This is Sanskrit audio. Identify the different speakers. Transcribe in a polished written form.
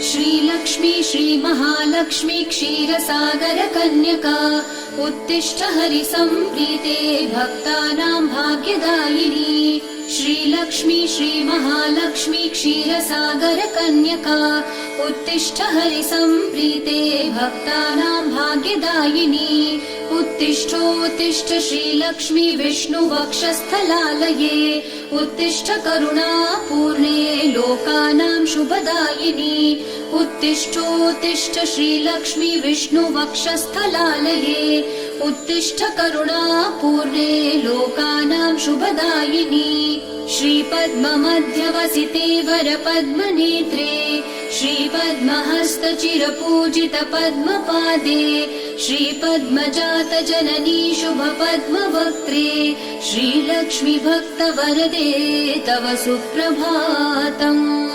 Speaker 1: श्रीलक्ष्मी श्रीमहालक्ष्मी क्षीरसागर कन्यका उत्तिष्ठ हरिसम्प्रीते भक्तानां भाग्यदायिनी। श्रीलक्ष्मी श्रीमहालक्ष्मी क्षीरसागर कन्यका उत्तिष्ठ हरिसम्प्रीते भक्तानां भाग्यदायिनी। उत्तिष्ठोत्तिष्ठ श्रीलक्ष्मी विष्णुवक्षस्थलालये उत्तिष्ठ करुणापूर्णे लोकानां शुभदायिनी। उत्तिष्ठोत्तिष्ठ श्रीलक्ष्मी विष्णुवक्षस्थलालये उत्तिष्ठ करुणापूर्णे लोकानां शुभदायिनी। श्रीपद्ममध्यवसिते वरपद्मनेत्रे श्रीपद्महस्तचिरपूजित पद्मपादे श्रीपद्मजात जननी शुभपद्मवक्त्रे श्रीलक्ष्मी भक्तवरदे तव सुप्रभातम्।